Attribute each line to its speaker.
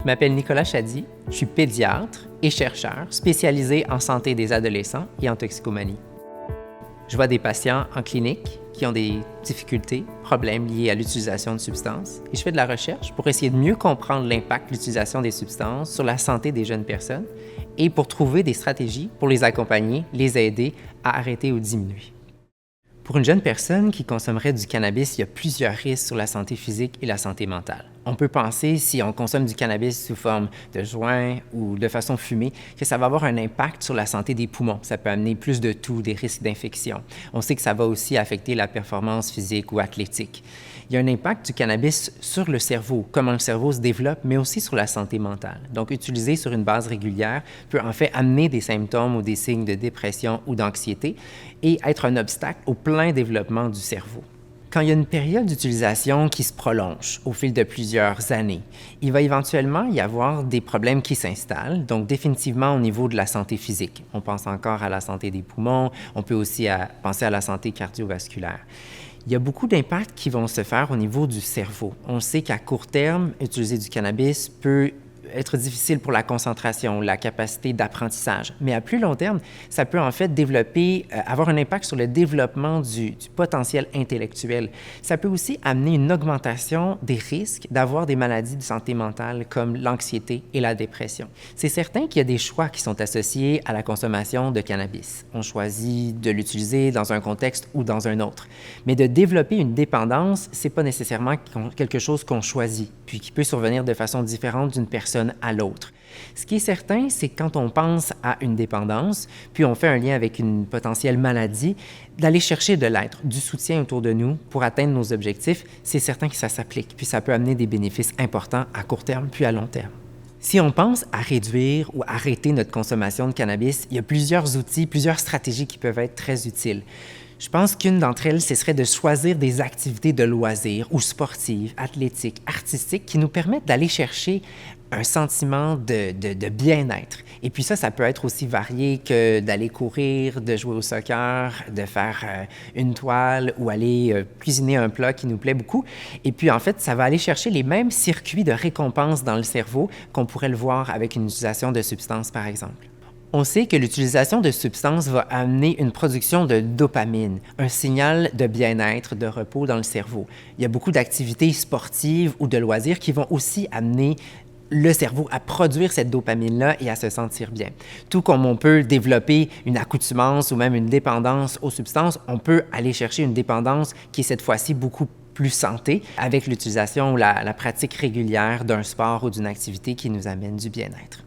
Speaker 1: Je m'appelle Nicolas Chady, je suis pédiatre et chercheur spécialisé en santé des adolescents et en toxicomanie. Je vois des patients en clinique qui ont des difficultés, problèmes liés à l'utilisation de substances et je fais de la recherche pour essayer de mieux comprendre l'impact de l'utilisation des substances sur la santé des jeunes personnes et pour trouver des stratégies pour les accompagner, les aider à arrêter ou diminuer. Pour une jeune personne qui consommerait du cannabis, il y a plusieurs risques sur la santé physique et la santé mentale. On peut penser, si on consomme du cannabis sous forme de joint ou de façon fumée, que ça va avoir un impact sur la santé des poumons. Ça peut amener plus de toux, des risques d'infection. On sait que ça va aussi affecter la performance physique ou athlétique. Il y a un impact du cannabis sur le cerveau, comment le cerveau se développe, mais aussi sur la santé mentale. Donc, utiliser sur une base régulière peut en fait amener des symptômes ou des signes de dépression ou d'anxiété et être un obstacle au plein développement du cerveau. Quand il y a une période d'utilisation qui se prolonge au fil de plusieurs années, il va éventuellement y avoir des problèmes qui s'installent, donc définitivement au niveau de la santé physique. On pense encore à la santé des poumons, on peut aussi penser à la santé cardiovasculaire. Il y a beaucoup d'impacts qui vont se faire au niveau du cerveau. On sait qu'à court terme, utiliser du cannabis peut être difficile pour la concentration, la capacité d'apprentissage. Mais à plus long terme, ça peut en fait avoir un impact sur le développement du potentiel intellectuel. Ça peut aussi amener une augmentation des risques d'avoir des maladies de santé mentale comme l'anxiété et la dépression. C'est certain qu'il y a des choix qui sont associés à la consommation de cannabis. On choisit de l'utiliser dans un contexte ou dans un autre. Mais de développer une dépendance, c'est pas nécessairement quelque chose qu'on choisit, puis qui peut survenir de façon différente d'une personne à l'autre. Ce qui est certain, c'est que quand on pense à une dépendance, puis on fait un lien avec une potentielle maladie, d'aller chercher de l'aide, du soutien autour de nous pour atteindre nos objectifs, c'est certain que ça s'applique, puis ça peut amener des bénéfices importants à court terme puis à long terme. Si on pense à réduire ou arrêter notre consommation de cannabis, il y a plusieurs outils, plusieurs stratégies qui peuvent être très utiles. Je pense qu'une d'entre elles, ce serait de choisir des activités de loisirs ou sportives, athlétiques, artistiques qui nous permettent d'aller chercher un sentiment de bien-être. Et puis ça peut être aussi varié que d'aller courir, de jouer au soccer, de faire une toile ou aller cuisiner un plat qui nous plaît beaucoup. Et puis en fait, ça va aller chercher les mêmes circuits de récompense dans le cerveau qu'on pourrait le voir avec une utilisation de substances, par exemple. On sait que l'utilisation de substances va amener une production de dopamine, un signal de bien-être, de repos dans le cerveau. Il y a beaucoup d'activités sportives ou de loisirs qui vont aussi amener le cerveau à produire cette dopamine-là et à se sentir bien. Tout comme on peut développer une accoutumance ou même une dépendance aux substances, on peut aller chercher une dépendance qui est cette fois-ci beaucoup plus santé avec l'utilisation ou la pratique régulière d'un sport ou d'une activité qui nous amène du bien-être.